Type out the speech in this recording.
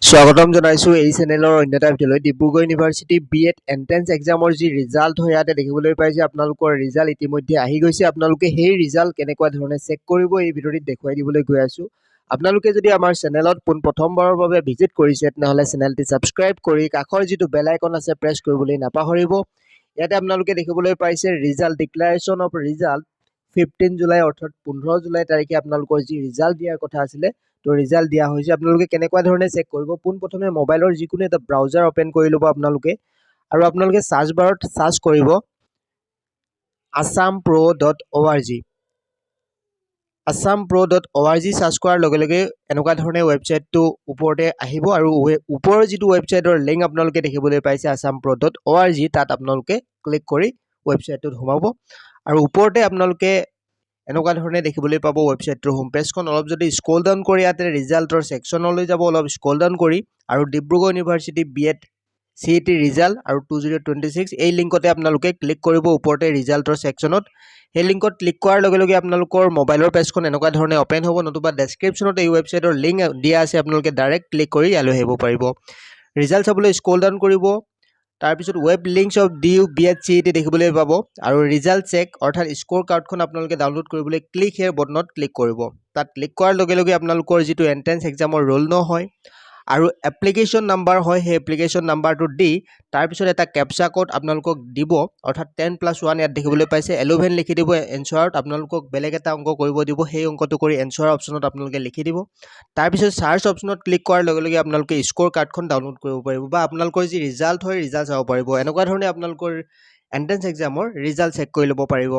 স্বাগতম জনাইছো এই চেনেলৰ অন্য এটা ভিডিঅ'লৈ। ডিব্ৰুগড় ইউনিভাৰ্চিটি বিএড এন্ট্ৰেন্স এক্সামৰ যি ৰিজাল্ট হয় ইয়াতে দেখিবলৈ পাইছে আপোনালোকৰ ৰিজাল্ট ইতিমধ্যে আহি গৈছে। আপোনালোকে সেই ৰিজাল্ট কেনেকুৱা ধৰণে চেক কৰিব এই ভিডিঅ'টিত দেখুৱাই দিবলৈ গৈ আছো। আপোনালোকে যদি আমাৰ চেনেলত প্ৰথমবাৰৰ বাবে ভিজিট কৰিছে তেনেহলে চেনেলটি সাবস্ক্ৰাইব কৰি কাষৰ যিটো বেল আইকন আছে প্ৰেছ কৰিবলৈ নাপাহৰিব। ইয়াতে আপোনালোকে দেখিবলৈ পাইছে result declaration of result 15 July অৰ্থাৎ 15 জুলাই তাৰিখে আপোনালোকৰ যি ৰিজাল্ট দিয়াৰ কথা আছিলে তো ৰিজাল্ট দিয়া হৈছে। আপোনালোকে কেনেকুৱা ধৰণে চেক কৰিব, পোনপ্ৰথমে মোবাইলৰ যিকোনো এটা ব্ৰাউজাৰ ওপেন কৰি ল'ব আপোনালোকে আৰু আপোনালোকে সাৰ্চ বাৰত সাৰ্চ কৰিব assampro.org। assampro.org সাৰ্চ কৰাৰ লগে লগে এনেকুৱা ধৰণে ৱেবছাইটটো ওপৰতে আহিব আৰু ওপৰৰ যিটো ৱেবছাইটৰ লিংক আপোনালোকে দেখিবলৈ পাইছে assampro.org, তাত আপোনালোকে ক্লিক কৰি ৱেবছাইটটোত সোমাব আৰু ওপৰতে আপোনালোকে এনেকুৱা ধৰণে দেখিবলৈ পাব ৱেবছাইটৰ হোম পেজখন। অলপ যদি স্ক্ৰল ডাউন কৰি ইয়াতে ৰিজাল্টৰ সেকশনলৈ যাব, অলপ স্ক্ৰল ডাউন কৰি আৰু Dibrugarh university B Ed CET result আৰু 2026 এই লিংকতে আপোনালোকে ক্লিক কৰিব ওপৰতে ৰিজাল্টৰ সেকশনত। সেই লিংকত ক্লিক কৰাৰ লগে লগে আপোনালোকৰ মোবাইলৰ পেজখন এনেকুৱা ধৰণে ওপেন হ'ব, নতুবা ডেসক্ৰিপচনত এই ৱেবছাইটৰ লিংক দিয়া আছে, আপোনালোকে ডাইৰেক্ট ক্লিক কৰি ইয়ালৈ আহিব পাৰিব। ৰিজাল্ট চাবলৈ স্ক্ৰল ডাউন কৰিব, তাৰপিছত web links of DU B Ed CET দেখিবলৈ পাব আৰু ৰিজাল্ট চেক অৰ্থাৎ স্ক'ৰ কাৰ্ডখন আপোনালোকে ডাউনলোড কৰিবলৈ ক্লিক হেয়াৰ বটনত ক্লিক কৰিব। তাত ক্লিক কৰাৰ লগে লগে আপোনালোকৰ যিটো এন্ট্ৰেন্স এক্সামৰ ৰোল নহয় আৰু এপ্লিকেশ্যন নাম্বাৰ হয়, সেই এপ্লিকেশ্যন নাম্বাৰটো দি তাৰপিছত এটা কেপচা কোড আপোনালোকক দিব অৰ্থাৎ 10+1 ইয়াত দেখিবলৈ পাইছে 11 লিখি দিব এনসাৰত। আপোনালোকক বেলেগ এটা অংক কৰিব দিব, সেই অংকটো কৰি এনসাৰ অপশ্যনত আপোনালোকে লিখি দিব। তাৰপিছত সাৰ্চ অপশ্যনত ক্লিক কৰাৰ লগে লগে আপোনালোকে স্ক'ৰ কাৰ্ডখন ডাউনলোড কৰিব পাৰিব বা আপোনালোকৰ যি ৰিজাল্ট হয় ৰিজাল্ট চাব পাৰিব। এনেকুৱা ধৰণে আপোনালোকৰ এন্ট্ৰেন্স এক্সামৰ ৰিজাল্ট চেক কৰি ল'ব পাৰিব।